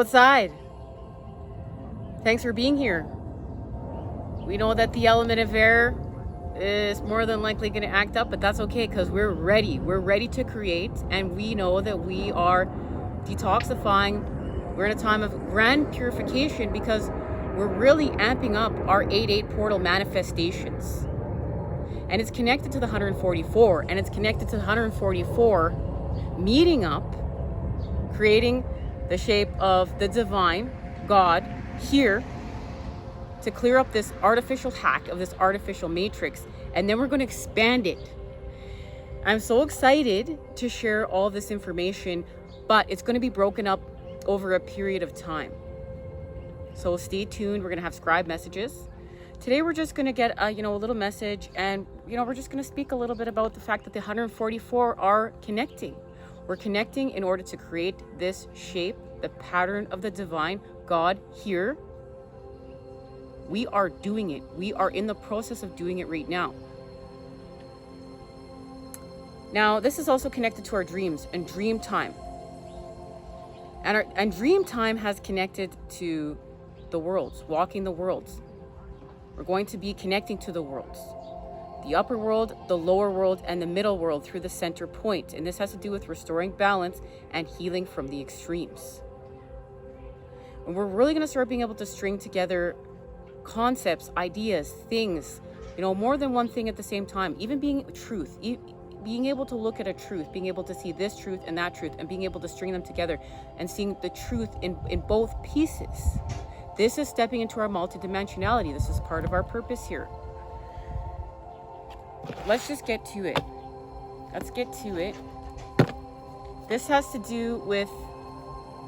outside. Thanks for being here. We know that the element of air is more than likely going to act up, but that's okay because we're ready. We're ready to create, and we know that we are detoxifying. We're in a time of grand purification because we're really amping up our 8-8 portal manifestations. And it's connected to the 144, and it's connected to the 144 meeting up, creating the shape of the divine God here to clear up this artificial hack of this artificial matrix, and then we're going to expand it. I'm so excited to share all this information, but it's going to be broken up over a period of time. So stay tuned. We're going to have scribe messages. Today we're just going to get a little message, and we're just going to speak a little bit about the fact that the 144 are connecting. We're connecting in order to create this shape, the pattern of the divine God here. We are doing it. We are in the process of doing it right now. Now, this is also connected to our dreams and dream time. And dream time has connected to the worlds, walking the worlds. We're going to be connecting to the worlds. The upper world, the lower world, and the middle world through the center point. And this has to do with restoring balance and healing from the extremes. And we're really going to start being able to string together concepts, ideas, things, more than one thing at the same time. Even being truth, being able to look at a truth, being able to see this truth and that truth, and being able to string them together and seeing the truth in both pieces. This is stepping into our multidimensionality. This is part of our purpose here. Let's just get to it. Let's get to it. This has to do with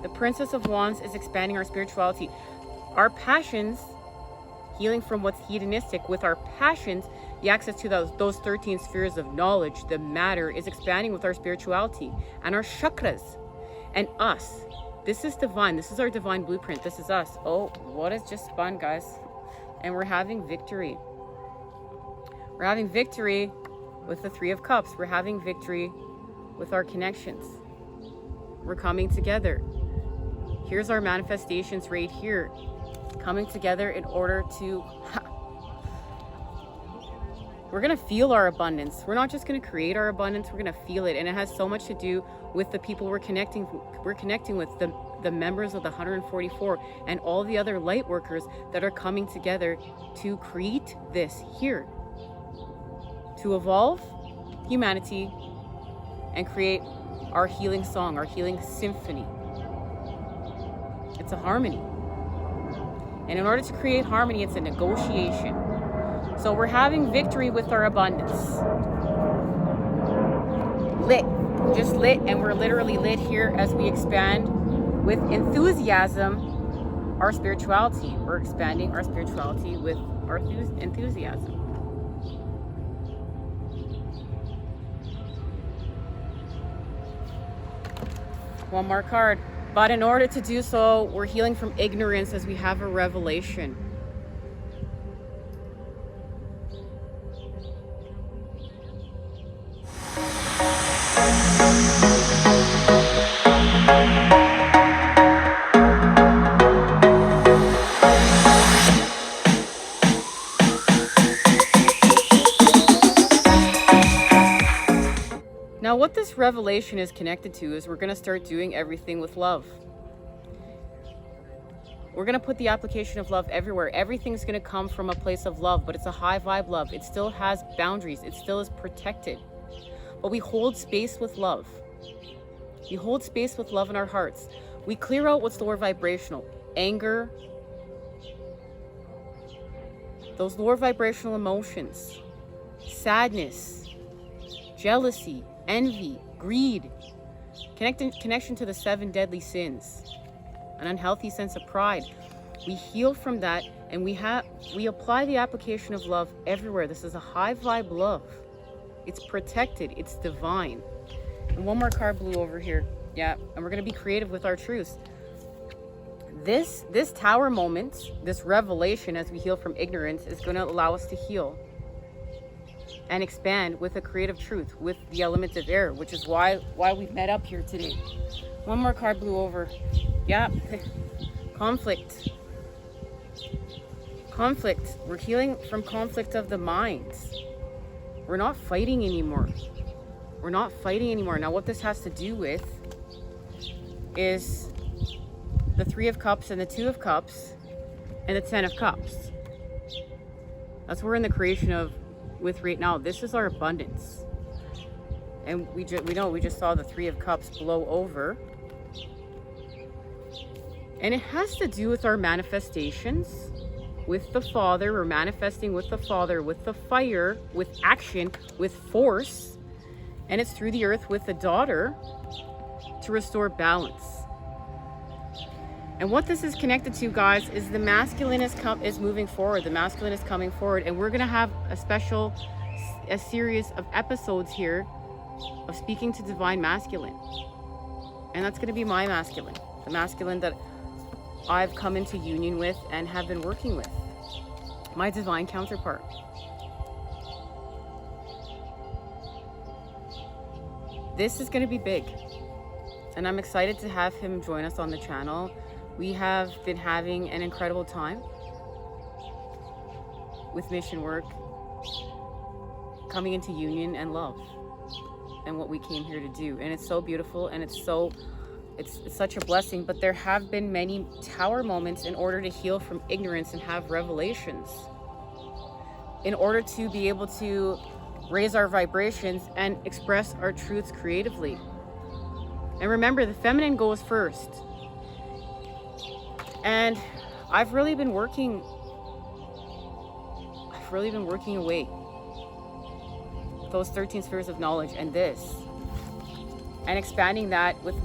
the Princess of Wands is expanding our spirituality. Our passions, healing from what's hedonistic. With our passions, the access to those 13 spheres of knowledge, the matter, is expanding with our spirituality and our chakras and us. This is divine. This is our divine blueprint. This is us. Oh, what has just spun, guys? And we're having victory. We're having victory with the Three of Cups. We're having victory with our connections. We're coming together. Here's our manifestations right here. Coming together in order to... We're going to feel our abundance. We're not just going to create our abundance. We're going to feel it. And it has so much to do with the people we're connecting with, the members of the 144 and all the other light workers that are coming together to create this here. To evolve humanity and create our healing song, our healing symphony. It's a harmony. And in order to create harmony, it's a negotiation. So we're having victory with our abundance. Lit. Just lit. And we're literally lit here as we expand with enthusiasm our spirituality. We're expanding our spirituality with our enthusiasm. One more card. But in order to do so, we're healing from ignorance as we have a revelation. Now, what this revelation is connected to is we're going to start doing everything with love. We're going to put the application of love everywhere. Everything's going to come from a place of love, but it's a high vibe love. It still has boundaries. It still is protected. But we hold space with love. We hold space with love in our hearts. We clear out what's lower vibrational. Anger. Those lower vibrational emotions. Sadness. Jealousy. Envy, greed, connection to the 7 deadly sins, an unhealthy sense of pride. We heal from that, and we apply the application of love everywhere. This is a high vibe love. It's protected. It's divine. And one more card blew over here. Yeah, and we're going to be creative with our truths. This tower moment, this revelation as we heal from ignorance, is going to allow us to heal and expand with a creative truth, with the element of air, which is why we met up here today. One more card blew over. Yeah, Conflict. Conflict. We're healing from conflict of the minds. We're not fighting anymore. We're not fighting anymore. Now what this has to do with is the 3 of Cups and the 2 of Cups and the 10 of Cups. That's what we're in the creation of with right now. This is our abundance. And we just saw the 3 of Cups blow over. And it has to do with our manifestations with the Father. We're manifesting with the Father, with the fire, with action, with force. And it's through the earth with the daughter to restore balance. And what this is connected to, guys, is the masculine is moving forward. The masculine is coming forward. And we're going to have a series of episodes here of speaking to divine masculine. And that's going to be my masculine. The masculine that I've come into union with and have been working with. My divine counterpart. This is going to be big. And I'm excited to have him join us on the channel. We have been having an incredible time with mission work, coming into union and love, and what we came here to do. And it's so beautiful, and it's such a blessing. But there have been many tower moments in order to heal from ignorance and have revelations, in order to be able to raise our vibrations and express our truths creatively. And remember, the feminine goes first. And I've really been working away those 13 spheres of knowledge and this, and expanding that with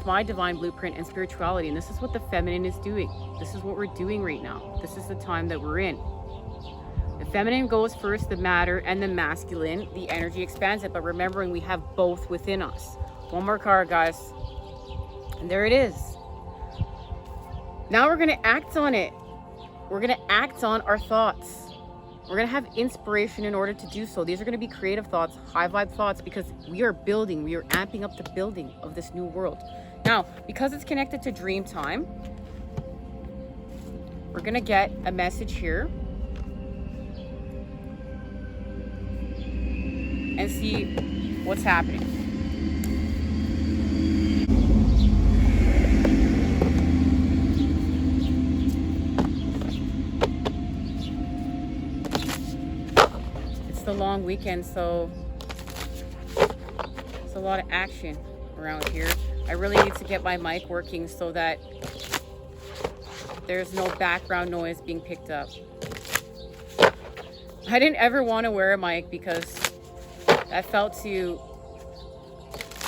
my divine blueprint and spirituality. And this is what the feminine is doing. This is what we're doing right now. This is the time that we're in. The feminine goes first, the matter, and the masculine, the energy expands it. But remembering we have both within us. One more card, guys. And there it is. Now we're going to act on it. We're going to act on our thoughts. We're going to have inspiration in order to do so. These are going to be creative thoughts, high vibe thoughts, because we are building, we are amping up the building of this new world. Now, because it's connected to dream time, we're going to get a message here and see what's happening. A long weekend, so it's a lot of action around here. I really need to get my mic working so that there's no background noise being picked up. I didn't ever want to wear a mic because that felt too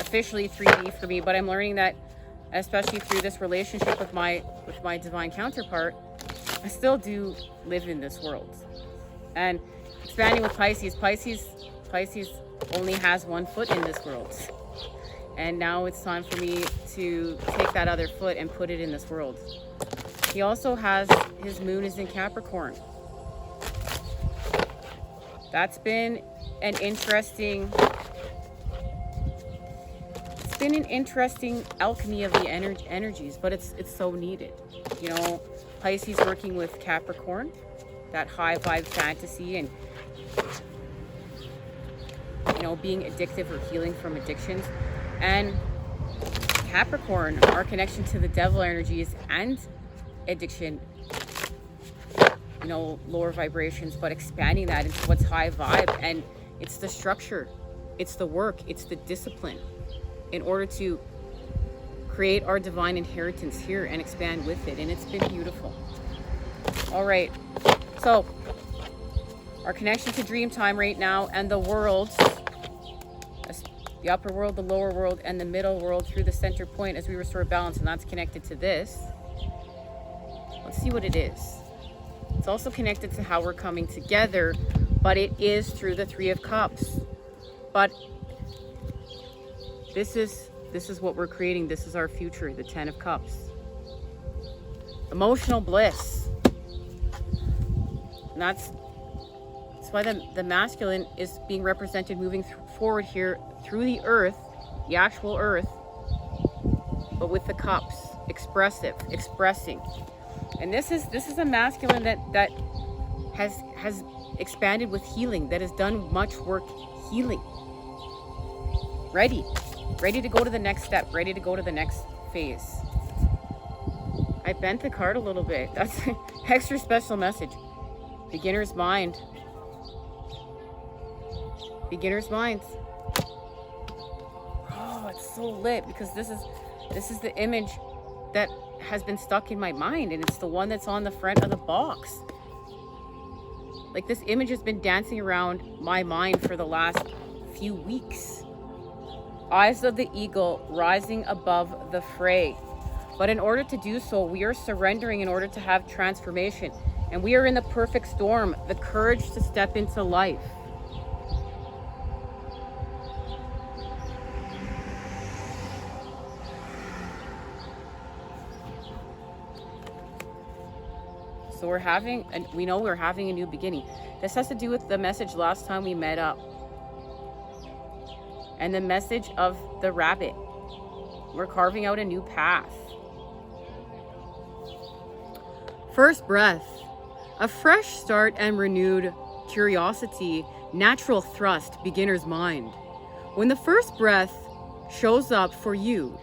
officially 3D for me, but I'm learning that, especially through this relationship with my divine counterpart, I still do live in this world. And expanding with Pisces only has one foot in this world. And now it's time for me to take that other foot and put it in this world. He also has, his moon is in Capricorn. That's been an interesting, alchemy of the energies, but it's so needed. You know, Pisces working with Capricorn, that high vibe fantasy, and being addictive or healing from addictions. And Capricorn, our connection to the devil energies and addiction, lower vibrations, but expanding that into what's high vibe. And it's the structure, it's the work, it's the discipline in order to create our divine inheritance here and expand with it. And it's been beautiful. All right, so our connection to dream time right now, and the world, the upper world, the lower world, and the middle world through the center point as we restore balance, and that's connected to this. Let's see what it is. It's also connected to how we're coming together, but it is through the 3 of Cups. But this is what we're creating. This is our future, the 10 of Cups. Emotional bliss. And that's why the masculine is being represented moving forward here through the earth, the actual earth, but with the cups, expressive, expressing. And this is a masculine that has expanded with healing, that has done much work healing. Ready to go to the next step, ready to go to the next phase. I bent the card a little bit. That's an extra special message. Beginner's mind. Beginner's minds. Oh, it's so lit because this is the image that has been stuck in my mind, and it's the one that's on the front of the box. Like, this image has been dancing around my mind for the last few weeks. Eyes of the eagle rising above the fray. But in order to do so, we are surrendering in order to have transformation. And we are in the perfect storm, the courage to step into life. So we know we're having a new beginning. This has to do with the message last time we met up. And the message of the rabbit. We're carving out a new path. First breath. A fresh start and renewed curiosity, natural thrust, beginner's mind. When the first breath shows up for you,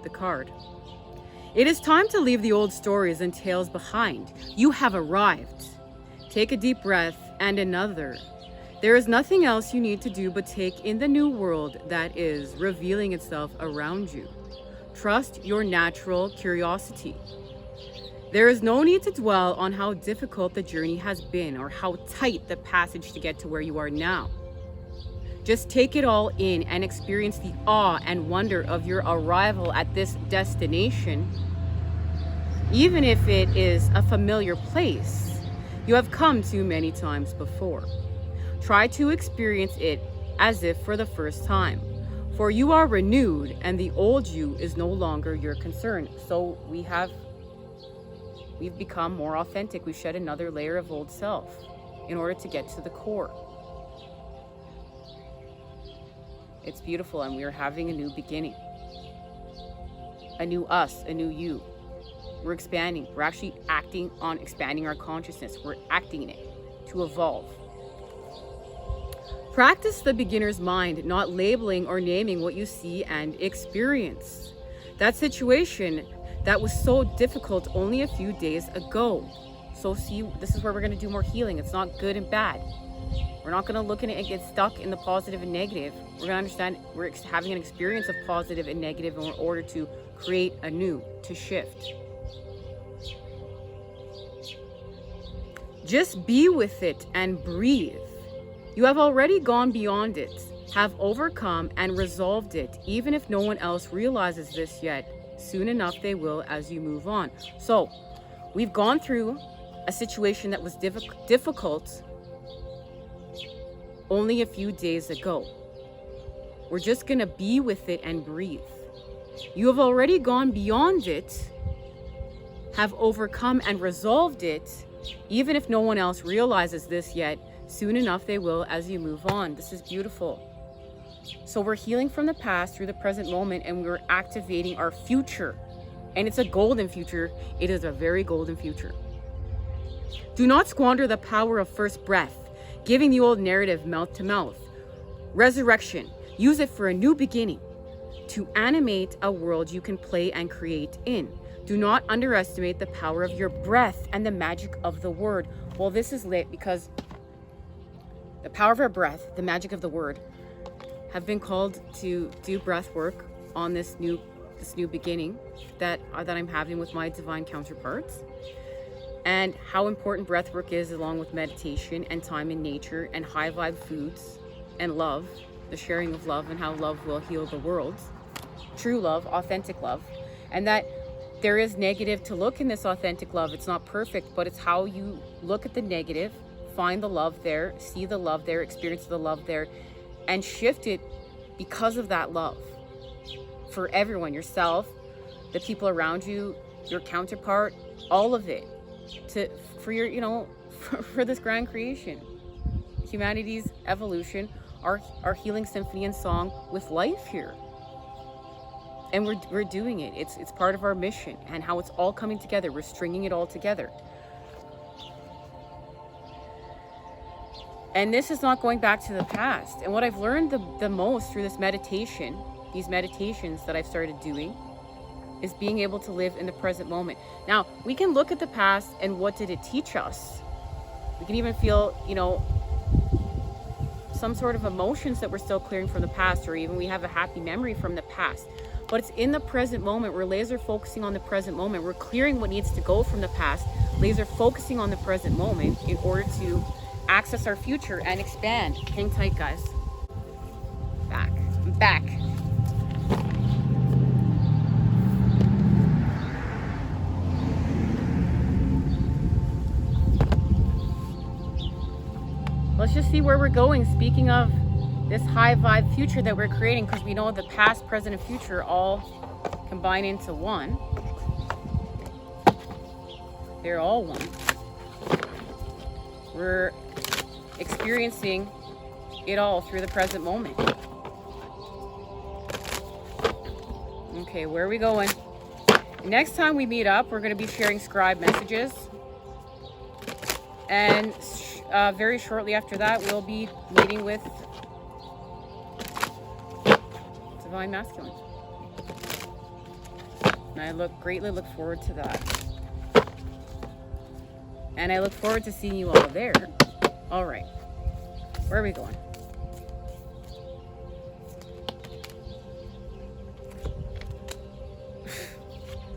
the card, it is time to leave the old stories and tales behind. You have arrived. Take a deep breath and another. There is nothing else you need to do but take in the new world that is revealing itself around you. Trust your natural curiosity. There is no need to dwell on how difficult the journey has been or how tight the passage to get to where you are now. Just take it all in and experience the awe and wonder of your arrival at this destination. Even if it is a familiar place you have come to many times before. Try to experience it as if for the first time. For you are renewed and the old you is no longer your concern. So we've become more authentic. We've shed another layer of old self in order to get to the core. It's beautiful, and we are having a new beginning. A new us, a new you. We're expanding. We're actually acting on expanding our consciousness. We're acting in it to evolve. Practice the beginner's mind, not labeling or naming what you see and experience. That situation that was so difficult only a few days ago. So see, this is where we're going to do more healing. It's not good and bad. We're not going to look at it and get stuck in the positive and negative. We're going to understand we're having an experience of positive and negative in order to create a new, to shift. Just be with it and breathe. You have already gone beyond it, have overcome and resolved it, even if no one else realizes this yet. Soon enough they will as you move on. So we've gone through a situation that was difficult only a few days ago. We're just gonna be with it and breathe. You have already gone beyond it, have overcome and resolved it, even if no one else realizes this yet. Soon enough they will as you move on. This is beautiful. So we're healing from the past through the present moment, and we're activating our future. And it's a golden future. It is a very golden future. Do not squander the power of first breath, giving the old narrative mouth to mouth. Resurrection. Use it for a new beginning, to animate a world you can play and create in. Do not underestimate the power of your breath and the magic of the word. Well, this is lit because the power of our breath, the magic of the word, have been called to do breath work on this new beginning that I'm having with my divine counterparts, and how important breath work is, along with meditation and time in nature and high vibe foods and love, the sharing of love, and how love will heal the world. True love, authentic love, and that there is negative to look in this authentic love. It's not perfect, but it's how you look at the negative, find the love there, see the love there, experience the love there, and shift it because of that love for everyone, yourself, the people around you, your counterpart, all of it, for your, for this grand creation, humanity's evolution, our healing symphony and song with life here. And we're doing it. It's part of our mission, and how it's all coming together. We're stringing it all together. And this is not going back to the past. And what I've learned the most through this meditation, these meditations that I've started doing, is being able to live in the present moment. Now, we can look at the past and what did it teach us? We can even feel, you know, some sort of emotions that we're still clearing from the past, or even we have a happy memory from the past. But it's in the present moment. We're laser focusing on the present moment. We're clearing what needs to go from the past, laser focusing on the present moment in order to access our future and expand. Hang tight, guys. I'm back. Let's just see where we're going. Speaking of this high vibe future that we're creating, because we know the past, present, and future all combine into one. They're all one. We're experiencing it all through the present moment. Okay, where are we going? Next time we meet up, we're going to be sharing scribe messages. And very shortly after that, we'll be meeting with Divine Masculine. And I greatly look forward to that. And I look forward to seeing you all there. All right. Where are we going?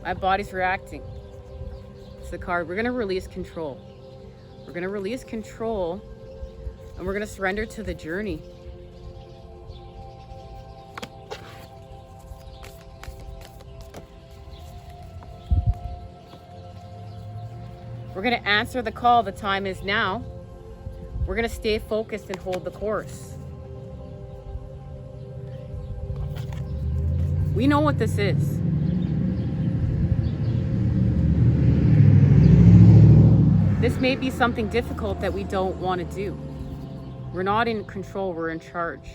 My body's reacting. It's the card. We're going to release control. We're going to release control, and we're going to surrender to the journey. We're going to answer the call. The time is now. We're going to stay focused and hold the course. We know what this is. This may be something difficult that we don't want to do. We're not in control, we're in charge.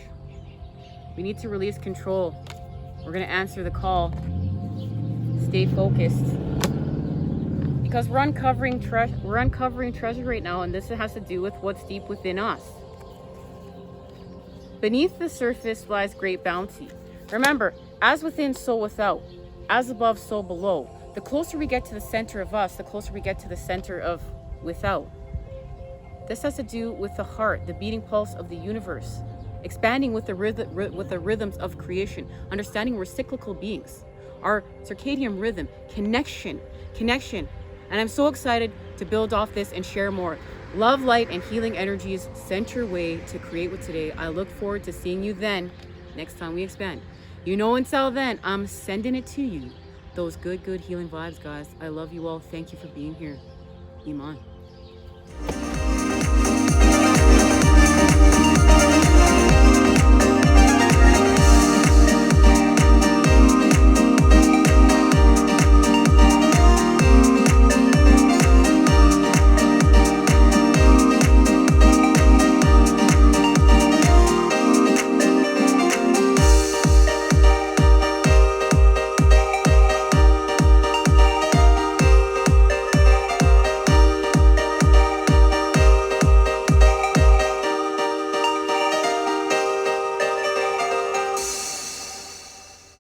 We need to release control. We're going to answer the call. Stay focused. Because we're uncovering treasure right now, and this has to do with what's deep within us. Beneath the surface lies great bounty. Remember, as within, so without. As above, so below. The closer we get to the center of us, the closer we get to the center of without. This has to do with the heart, the beating pulse of the universe, expanding with the rhythms of creation, understanding we're cyclical beings, our circadian rhythm, connection. And I'm so excited to build off this and share more. Love, light, and healing energies sent your way to create with today. I look forward to seeing you then, next time we expand. You know, until then, I'm sending it to you. Those good healing vibes, guys. I love you all. Thank you for being here. Iman.